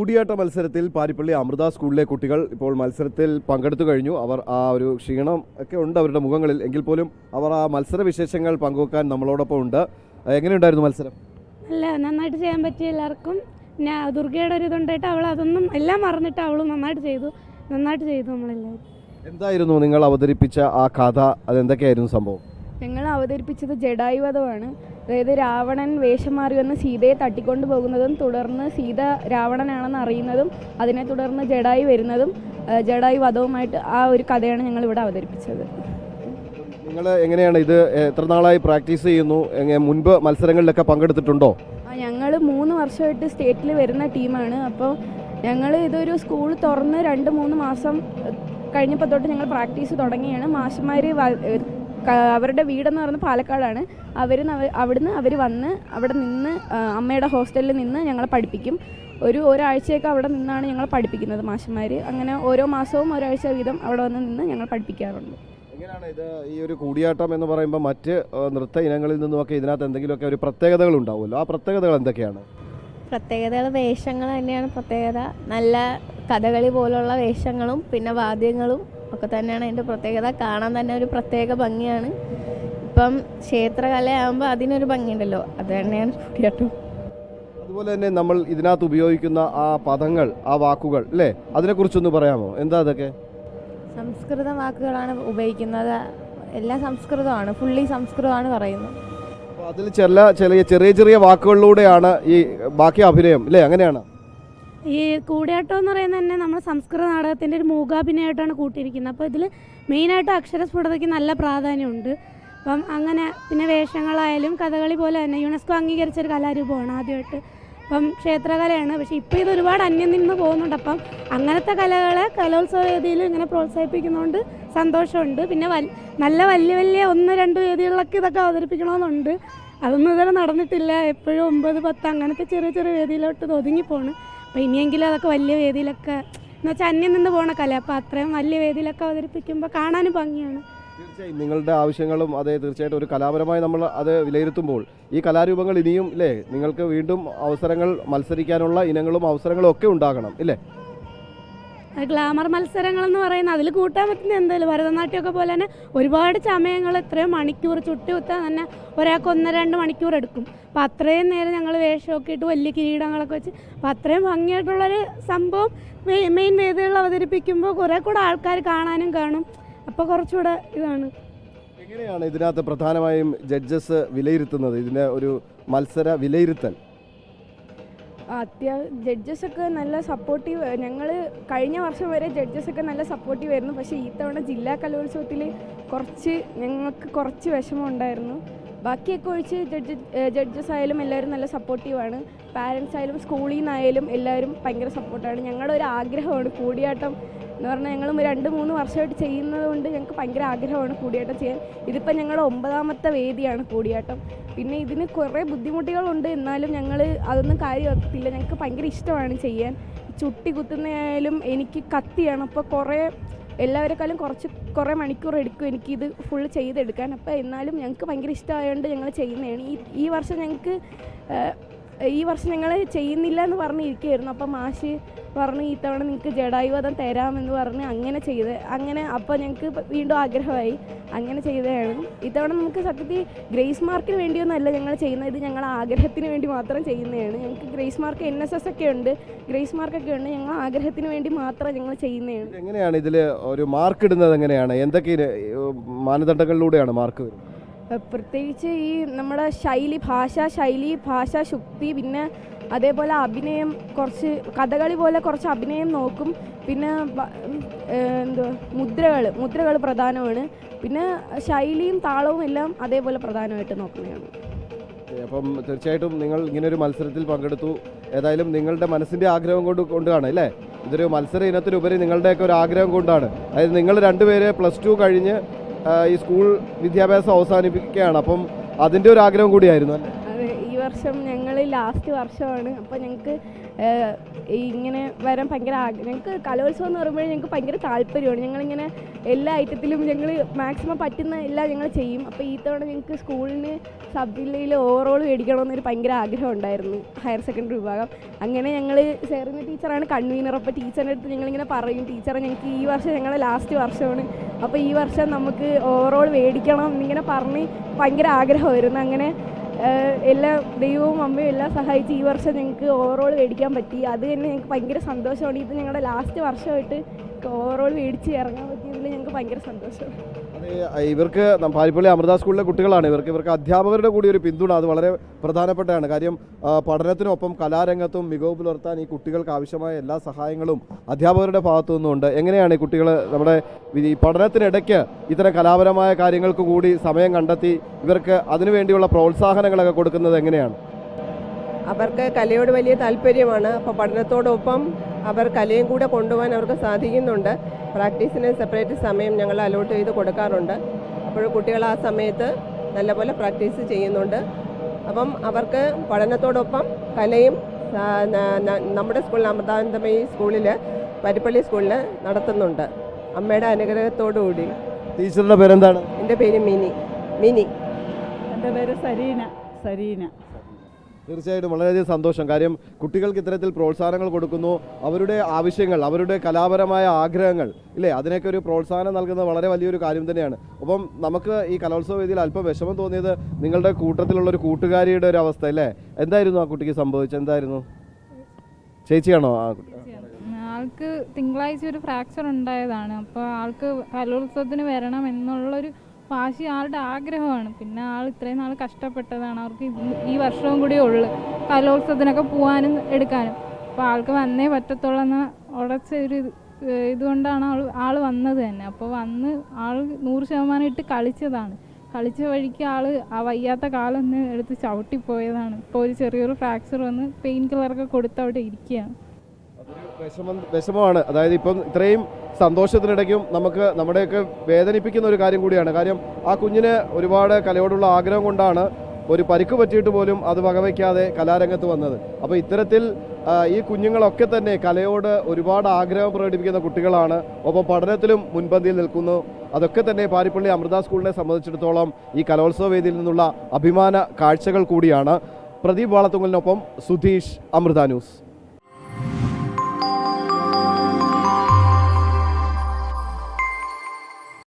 കൂടിയാട്ട മത്സരത്തിൽ പാരിപ്പള്ളി അമൃത സ്കൂളിലെ കുട്ടികൾ ഇപ്പോൾ മത്സരത്തിൽ പങ്കെടുത്തു കഴിഞ്ഞു. അവർ ആ ഒരു ക്ഷീണം ഒക്കെ ഉണ്ട് അവരുടെ മുഖങ്ങളിൽ. എങ്കിൽ പോലും അവർ ആ മത്സര വിശേഷങ്ങൾ പങ്കുവെക്കാൻ നമ്മളോടൊപ്പം ഉണ്ട്. എങ്ങനെയുണ്ടായിരുന്നു മത്സരം? നന്നായിട്ട് ചെയ്യാൻ പറ്റിയ എല്ലാവർക്കും. പിന്നെ ദുർഗയുടെ ഒരു ഇതുണ്ടായിട്ട് അവൾ അതൊന്നും എല്ലാം മറന്നിട്ട് അവൾ നന്നായിട്ട് ചെയ്തു നമ്മളെല്ലാവരും. എന്തായിരുന്നു നിങ്ങൾ അവതരിപ്പിച്ച ആ കഥ? അതെന്തൊക്കെയായിരുന്നു സംഭവം? ഞങ്ങൾ അവതരിപ്പിച്ചത് ജഡായു വധമാണ്. അതായത് രാവണൻ വേഷം മാറി വന്ന് സീതയെ തട്ടിക്കൊണ്ടു പോകുന്നതും തുടർന്ന് സീത രാവണനാണെന്ന് അറിയുന്നതും അതിനെ തുടർന്ന് ജഡായു വരുന്നതും ജഡായു വധവുമായിട്ട് ആ ഒരു കഥയാണ് ഞങ്ങൾ ഇവിടെ അവതരിപ്പിച്ചത്. നിങ്ങൾ എങ്ങനെയാണ് ഇത് എത്ര നാളായി പ്രാക്ടീസ് ചെയ്യുന്നു? മുൻപ് മത്സരങ്ങളിലൊക്കെ പങ്കെടുത്തിട്ടുണ്ടോ? ഞങ്ങൾ 3 വർഷമായിട്ട് സ്റ്റേറ്റിൽ വരുന്ന ടീമാണ്. അപ്പോൾ ഞങ്ങൾ ഇതൊരു സ്കൂൾ തുറന്ന് 2-3 മാസം കഴിഞ്ഞപ്പോൾ തൊട്ട് ഞങ്ങൾ പ്രാക്ടീസ് തുടങ്ങിയാണ്. മാഷന്മാർ അവരുടെ വീടെന്ന് പറയുന്നത് പാലക്കാടാണ്. അവിടുന്ന് അവർ വന്ന് അവിടെ നിന്ന് അമ്മയുടെ ഹോസ്റ്റലിൽ നിന്ന് ഞങ്ങളെ പഠിപ്പിക്കും. ഒരാഴ്ചയൊക്കെ അവിടെ നിന്നാണ് ഞങ്ങൾ പഠിപ്പിക്കുന്നത് മാഷന്മാർ. അങ്ങനെ ഓരോ മാസവും ഒരാഴ്ച വീതം അവിടെ വന്ന് നിന്ന് ഞങ്ങൾ പഠിപ്പിക്കാറുണ്ട്. എങ്ങനെയാണ് ഇത് ഈ ഒരു കൂടിയാട്ടം എന്ന് പറയുമ്പോൾ മറ്റ് നൃത്ത ഇനങ്ങളിൽ നിന്നുമൊക്കെ ഇതിനകത്ത് എന്തെങ്കിലുമൊക്കെ ഒരു പ്രത്യേകതകൾ ഉണ്ടാവുമല്ലോ? ആ പ്രത്യേകതകൾ എന്തൊക്കെയാണ്? പ്രത്യേകതകൾ വേഷങ്ങൾ തന്നെയാണ് പ്രത്യേകത. നല്ല കഥകളി പോലുള്ള വേഷങ്ങളും പിന്നെ വാദ്യങ്ങളും ഒക്കെ തന്നെയാണ് അതിൻ്റെ പ്രത്യേകത. കാണാൻ തന്നെ ഒരു പ്രത്യേക ഭംഗിയാണ്. ഇപ്പം ക്ഷേത്രകലയാകുമ്പോൾ അതിനൊരു ഭംഗിയുണ്ടല്ലോ, അത് തന്നെയാണ് കൂടിയാട്ടം. അതുപോലെ തന്നെ നമ്മൾ ഇതിനകത്ത് ഉപയോഗിക്കുന്ന ആ പദങ്ങൾ, ആ വാക്കുകൾ അല്ലേ, അതിനെക്കുറിച്ചൊന്ന് പറയാമോ? എന്താ അതൊക്കെ? സംസ്കൃത വാക്കുകളാണ് ഉപയോഗിക്കുന്നത്. എല്ലാം സംസ്കൃതമാണ്, ഫുള്ളി സംസ്കൃതമാണ് പറയുന്നത്. അതിൽ ചെറിയ ചെറിയ വാക്കുകളിലൂടെയാണ് ഈ ബാക്കി അഭിനയം അല്ലേ? അങ്ങനെയാണ് ഈ കൂടിയാട്ടം എന്ന് പറയുന്നത് തന്നെ നമ്മൾ സംസ്കൃത നാടകത്തിൻ്റെ ഒരു മൂകാഭിനയമായിട്ടാണ് കൂട്ടിയിരിക്കുന്നത്. അപ്പോൾ ഇതിൽ മെയിനായിട്ട് അക്ഷരസ്ഫുടതയ്ക്ക് നല്ല പ്രാധാന്യമുണ്ട്. അപ്പം അങ്ങനെ പിന്നെ വേഷങ്ങളായാലും കഥകളി പോലെ തന്നെ യുനെസ്കോ അംഗീകരിച്ചൊരു കലാരൂപമാണ് ആദ്യമായിട്ട്. അപ്പം ക്ഷേത്രകലയാണ്. പക്ഷേ ഇപ്പോൾ ഇത് ഒരുപാട് അന്യം നിന്ന് പോകുന്നുണ്ട്. അപ്പം അങ്ങനത്തെ കലകളെ കലോത്സവ വേദിയിൽ ഇങ്ങനെ പ്രോത്സാഹിപ്പിക്കുന്നതുകൊണ്ട് സന്തോഷമുണ്ട്. പിന്നെ നല്ല വലിയ 1-2 വേദികളിലൊക്കെ ഇതൊക്കെ അവതരിപ്പിക്കണമെന്നുണ്ട്. അതൊന്നും ഇതുവരെ നടന്നിട്ടില്ല. എപ്പോഴും 9-10 അങ്ങനത്തെ ചെറിയ ചെറിയ വേദിയിലോട്ട് ഒതുങ്ങിപ്പോണ്. അപ്പോൾ ഇനിയെങ്കിലും അതൊക്കെ വലിയ വേദിയിലൊക്കെ എന്ന് വെച്ചാൽ അന്യം നിന്ന് പോകണ കല. അപ്പോൾ അത്രയും വലിയ വേദിയിലൊക്കെ അവതരിപ്പിക്കുമ്പോൾ കാണാനും ഭംഗിയാണ്. തീർച്ചയായും നിങ്ങളുടെ ആവശ്യങ്ങളും അതെ, തീർച്ചയായിട്ടും ഒരു കലാപരമായി നമ്മൾ അത് വിലയിരുത്തുമ്പോൾ ഈ കലാരൂപങ്ങൾ ഇനിയും ഇല്ലേ, നിങ്ങൾക്ക് വീണ്ടും അവസരങ്ങൾ മത്സരിക്കാനുള്ള ഇനങ്ങളും അവസരങ്ങളും ഒക്കെ ഉണ്ടാകണം ഇല്ലേ? ഗ്ലാമർ മത്സരങ്ങളെന്ന് പറയുന്നത് അതിൽ കൂട്ടാൻ പറ്റുന്ന എന്തായാലും ഭരതനാട്യമൊക്കെ പോലെ തന്നെ ഒരുപാട് സമയങ്ങൾ എത്രയും മണിക്കൂർ ചുട്ടി കുത്താൻ തന്നെ ഒരാൾക്ക് 1-2 മണിക്കൂർ എടുക്കും. അപ്പോൾ അത്രയും നേരം ഞങ്ങൾ വേഷമൊക്കെ ഇട്ട് വലിയ കിരീടങ്ങളൊക്കെ വെച്ച് അപ്പോൾ അത്രയും ഭംഗിയായിട്ടുള്ളൊരു സംഭവം മെയിൻ വേദികളിൽ അവതരിപ്പിക്കുമ്പോൾ കുറേ കൂടെ ആൾക്കാർ കാണാനും കാണും. അപ്പോൾ കുറച്ചുകൂടെ ഇതാണ്. എങ്ങനെയാണ് ഇതിനകത്ത് പ്രധാനമായും ജഡ്ജസ് വിലയിരുത്തുന്നത്, ഇതിൻ്റെ ഒരു മത്സര വിലയിരുത്തൽ? ജഡ്ജസൊക്കെ നല്ല സപ്പോർട്ടീവ്. ഞങ്ങൾ കഴിഞ്ഞ വർഷം വരെ ജഡ്ജസൊക്കെ നല്ല സപ്പോർട്ടീവ് ആയിരുന്നു. പക്ഷേ ഈ തവണ ജില്ലാ കലോത്സവത്തിൽ ഞങ്ങൾക്ക് കുറച്ച് വിഷമം ഉണ്ടായിരുന്നു. ബാക്കിയൊക്കെ ഒഴിച്ച് ജഡ്ജസ് ആയാലും എല്ലാവരും നല്ല സപ്പോർട്ടീവാണ്. പാരൻസ് ആയാലും സ്കൂളിൽ നിന്നായാലും എല്ലാവരും ഭയങ്കര സപ്പോർട്ടാണ്. ഞങ്ങളുടെ ഒരു ആഗ്രഹമാണ് കൂടിയാട്ടം എന്ന് പറഞ്ഞാൽ ഞങ്ങൾ 2-3 വർഷമായിട്ട് ചെയ്യുന്നത് കൊണ്ട് ഞങ്ങൾക്ക് ഭയങ്കര ആഗ്രഹമാണ് കൂടിയാട്ടം ചെയ്യാൻ. ഇതിപ്പോൾ ഞങ്ങളുടെ 9ാമത്തെ വേദിയാണ് കൂടിയാട്ടം. പിന്നെ ഇതിന് കുറേ ബുദ്ധിമുട്ടുകളുണ്ട്. എന്നാലും ഞങ്ങൾ അതൊന്നും കാര്യമാക്കത്തില്ല. ഞങ്ങൾക്ക് ഭയങ്കര ഇഷ്ടമാണ് ചെയ്യാൻ. ചുട്ടി കുത്തുന്നതായാലും എനിക്ക് കത്തിയാണ്. അപ്പോൾ എല്ലാവരെക്കാളും കുറേ മണിക്കൂർ എടുക്കും എനിക്കിത് ഫുള്ള് ചെയ്തെടുക്കാൻ. അപ്പോൾ എന്നാലും ഞങ്ങൾക്ക് ഭയങ്കര ഇഷ്ടമായതുകൊണ്ട് ഞങ്ങൾ ചെയ്യുന്നതാണ്. ഈ വർഷം ഞങ്ങൾ ചെയ്യുന്നില്ല എന്ന് പറഞ്ഞിരിക്കുകയായിരുന്നു. അപ്പം മാഷ് പറഞ്ഞ് ഈ തവണ നിങ്ങൾക്ക് ജഡായു വധം തരാമെന്ന് പറഞ്ഞ് അങ്ങനെ അപ്പോൾ ഞങ്ങൾക്ക് വീണ്ടും ആഗ്രഹമായി അങ്ങനെ ചെയ്തതാണ്. ഇത്തവണ നമുക്ക് സത്യത്തിൽ ഗ്രേസ് മാർക്കിന് വേണ്ടിയൊന്നുമല്ല ഞങ്ങൾ ചെയ്യുന്നത്. ഇത് ഞങ്ങൾ ആഗ്രഹത്തിന് വേണ്ടി മാത്രം ചെയ്യുന്നതാണ്. ഞങ്ങൾക്ക് ഗ്രേസ് മാർക്ക് NSS ഒക്കെ ഉണ്ട്, ഗ്രേസ് മാർക്കൊക്കെ ഉണ്ട്. ഞങ്ങൾ ആഗ്രഹത്തിന് വേണ്ടി മാത്രം ഞങ്ങൾ ചെയ്യുന്നതാണ്. എങ്ങനെയാണ് ഇതിൽ ഒരു മാർക്ക് ഇടുന്നത്? എങ്ങനെയാണ്, എന്തൊക്കെ മാനദണ്ഡങ്ങളിലൂടെയാണ് മാർക്ക് വരുന്നത്? പ്രത്യേകിച്ച് ഈ നമ്മുടെ ഭാഷാശുക്തി, പിന്നെ അതേപോലെ അഭിനയം, കുറച്ച് കഥകളി പോലെ കുറച്ച് അഭിനയം നോക്കും. പിന്നെ മുദ്രകൾ പ്രധാനമാണ്. പിന്നെ ശൈലിയും താളവും എല്ലാം അതേപോലെ പ്രധാനമായിട്ട് നോക്കുന്നതാണ്. അപ്പം തീർച്ചയായിട്ടും നിങ്ങൾ ഇങ്ങനൊരു മത്സരത്തിൽ പങ്കെടുത്തു. ഏതായാലും നിങ്ങളുടെ മനസ്സിൻ്റെ ആഗ്രഹം കൊണ്ടാണ് അല്ലേ? ഇതൊരു മത്സര ഇനത്തിനുപരി നിങ്ങളുടെയൊക്കെ ഒരു ആഗ്രഹം കൊണ്ടാണ്. അതായത് നിങ്ങൾ 2 പേര് +2 കഴിഞ്ഞ് ഈ സ്കൂൾ വിദ്യാഭ്യാസം അവസാനിപ്പിക്കുകയാണ്. അപ്പം അതിൻ്റെ ഒരു ആഗ്രഹം കൂടിയായിരുന്നു അല്ലേ? അതെ, ഈ വർഷം ഞങ്ങൾ ലാസ്റ്റ് വർഷമാണ്. അപ്പോൾ ഞങ്ങൾക്ക് ഇങ്ങനെ വരാൻ ഭയങ്കര ഞങ്ങൾക്ക് കലോത്സവം എന്ന് പറയുമ്പോൾ ഞങ്ങൾക്ക് ഭയങ്കര താല്പര്യമാണ്. ഞങ്ങളിങ്ങനെ എല്ലാ ഐറ്റത്തിലും ഞങ്ങൾ മാക്സിമം പറ്റുന്ന എല്ലാം ഞങ്ങൾ ചെയ്യും. അപ്പോൾ ഈ തവണ ഞങ്ങൾക്ക് സ്കൂളിന് സബ് ജില്ലയിൽ ഓവറോൾ മേടിക്കണമെന്നൊരു ഭയങ്കര ആഗ്രഹം ഉണ്ടായിരുന്നു, ഹയർ സെക്കൻഡറി വിഭാഗം. അങ്ങനെ ഞങ്ങൾ സെറിന ടീച്ചറാണ് കൺവീനർ. അപ്പോൾ ടീച്ചറിൻ്റെ അടുത്ത് ഞങ്ങളിങ്ങനെ പറയും, ടീച്ചറെ ഞങ്ങൾക്ക് ഈ വർഷം ഞങ്ങളുടെ ലാസ്റ്റ് വർഷമാണ്, അപ്പോൾ ഈ വർഷം നമുക്ക് ഓവറോൾ മേടിക്കണം എന്നിങ്ങനെ പറഞ്ഞ് ഭയങ്കര ആഗ്രഹമായിരുന്നു. അങ്ങനെ എല്ലാ ദൈവവും അമ്മയും എല്ലാം സഹായിച്ച് ഈ വർഷം ഞങ്ങൾക്ക് ഓവറോൾ മേടിക്കാൻ പറ്റി. അത് തന്നെ ഞങ്ങൾക്ക് ഭയങ്കര സന്തോഷമാണ്. ഇത് ഞങ്ങളുടെ ലാസ്റ്റ് വർഷമായിട്ട് ഓവറോൾ മേടിച്ച് ഇറങ്ങാൻ പറ്റിയതിൽ ഞങ്ങൾക്ക് ഭയങ്കര സന്തോഷമാണ്. ഇവർക്ക് പാരിപ്പള്ളി അമൃത സ്കൂളിലെ കുട്ടികളാണ്. ഇവർക്ക് അധ്യാപകരുടെ കൂടി ഒരു പിന്തുണ അത് വളരെ പ്രധാനപ്പെട്ടതാണ്. കാര്യം പഠനത്തിനൊപ്പം കലാരംഗത്തും മികവ് പുലർത്താൻ ഈ കുട്ടികൾക്ക് ആവശ്യമായ എല്ലാ സഹായങ്ങളും അധ്യാപകരുടെ ഭാഗത്തു നിന്നുണ്ട്. എങ്ങനെയാണ് ഈ കുട്ടികൾ നമ്മുടെ ഈ പഠനത്തിനിടയ്ക്ക് ഇത്തരം കലാപരമായ കാര്യങ്ങൾക്ക് കൂടി സമയം കണ്ടെത്തി ഇവർക്ക് അതിനുവേണ്ടിയുള്ള പ്രോത്സാഹനങ്ങളൊക്കെ കൊടുക്കുന്നത് എങ്ങനെയാണ്? അവർക്ക് കലയോട് വലിയ താല്പര്യമാണ്. അപ്പോൾ പഠനത്തോടൊപ്പം അവർ കലയും കൂടെ കൊണ്ടുപോകാൻ അവർക്ക് സാധിക്കുന്നുണ്ട്. പ്രാക്ടീസിന് സെപ്പറേറ്റ് സമയം ഞങ്ങൾ അലോട്ട് ചെയ്ത് കൊടുക്കാറുണ്ട്. അപ്പോൾ കുട്ടികൾ ആ സമയത്ത് നല്ലപോലെ പ്രാക്ടീസ് ചെയ്യുന്നുണ്ട്. അപ്പം അവർക്ക് പഠനത്തോടൊപ്പം കലയും നമ്മുടെ സ്കൂളിൽ അമൃതാനന്ദമയി സ്കൂളിൽ പാരിപ്പള്ളി സ്കൂളിൽ നടത്തുന്നുണ്ട്, അമ്മയുടെ അനുഗ്രഹത്തോടുകൂടി. ടീച്ചറുടെ പേരെന്താണ്? എൻ്റെ പേര് മിനി. എൻ്റെ പേര് സരീന. തീർച്ചയായിട്ടും വളരെയധികം സന്തോഷം. കാര്യം കുട്ടികൾക്ക് ഇത്തരത്തിൽ പ്രോത്സാഹനങ്ങൾ കൊടുക്കുന്നു, അവരുടെ ആവശ്യങ്ങൾ, അവരുടെ കലാപരമായ ആഗ്രഹങ്ങൾ ഇല്ലേ, അതിനൊക്കെ ഒരു പ്രോത്സാഹനം നൽകുന്നത് വളരെ വലിയൊരു കാര്യം തന്നെയാണ്. അപ്പം നമുക്ക് ഈ കലോത്സവ വേദിയിൽ അല്പം വിഷമം തോന്നിയത് നിങ്ങളുടെ കൂട്ടത്തിലുള്ള ഒരു കൂട്ടുകാരിയുടെ ഒരു അവസ്ഥ അല്ലേ? എന്തായിരുന്നു ആ കുട്ടിക്ക് സംഭവിച്ചത്? എന്തായിരുന്നു? ചേച്ചിയാണോ ആ കുട്ടി? ആൾക്ക് തിങ്കളാഴ്ച ഒരു ഫ്രാക്ചർ ഉണ്ടായതാണ്. അപ്പോൾ ആൾക്ക് കലോത്സവത്തിന് വരണം എന്നുള്ളൊരു വാശി ആളുടെ ആഗ്രഹമാണ്. പിന്നെ ആൾ ഇത്രയും നാൾ കഷ്ടപ്പെട്ടതാണ്. അവർക്ക് ഈ വർഷവും കൂടി ഉള്ളു കലോത്സവത്തിനൊക്കെ പോകാനും എടുക്കാനും. അപ്പോൾ ആൾക്ക് വന്നേ പറ്റത്തുള്ളൂ എന്ന ഉടച്ച ഒരു ഇതുകൊണ്ടാണ് ആൾ വന്നത് തന്നെ. അപ്പോൾ വന്ന് ആൾ 100% ഇട്ട് കളിച്ചതാണ്. കളിച്ച വഴിക്ക് ആൾ ആ വയ്യാത്ത കാലൊന്ന് എടുത്ത് ചവിട്ടിപ്പോയതാണ്. ഇപ്പോൾ ഒരു ചെറിയൊരു ഫ്രാക്ചർ വന്ന് പെയിൻ കില്ലറൊക്കെ കൊടുത്ത് അവിടെ ഇരിക്കുകയാണ്. വിഷമമാണ്. അതായത് ഇപ്പം ഇത്രയും സന്തോഷത്തിനിടയ്ക്കും നമുക്ക് നമ്മുടെയൊക്കെ വേദനിപ്പിക്കുന്ന ഒരു കാര്യം കൂടിയാണ്. കാര്യം ആ കുഞ്ഞിന് ഒരുപാട് കലയോടുള്ള ആഗ്രഹം കൊണ്ടാണ് ഒരു പരിക്ക് പറ്റിയിട്ട് പോലും അത് വകവയ്ക്കാതെ കലാരംഗത്ത് വന്നത്. അപ്പോൾ ഇത്തരത്തിൽ ഈ കുഞ്ഞുങ്ങളൊക്കെ തന്നെ കലയോട് ഒരുപാട് ആഗ്രഹം പ്രകടിപ്പിക്കുന്ന കുട്ടികളാണ്. ഒപ്പം പഠനത്തിലും മുൻപന്തിയിൽ നിൽക്കുന്നു. അതൊക്കെ തന്നെ പാരിപ്പള്ളി അമൃത സ്കൂളിനെ സംബന്ധിച്ചിടത്തോളം ഈ കലോത്സവ വേദിയിൽ നിന്നുള്ള അഭിമാന കാഴ്ചകൾ കൂടിയാണ്. പ്രദീപ് വാളത്തുങ്കലിനൊപ്പം സുധീഷ്, അമൃത ന്യൂസ്.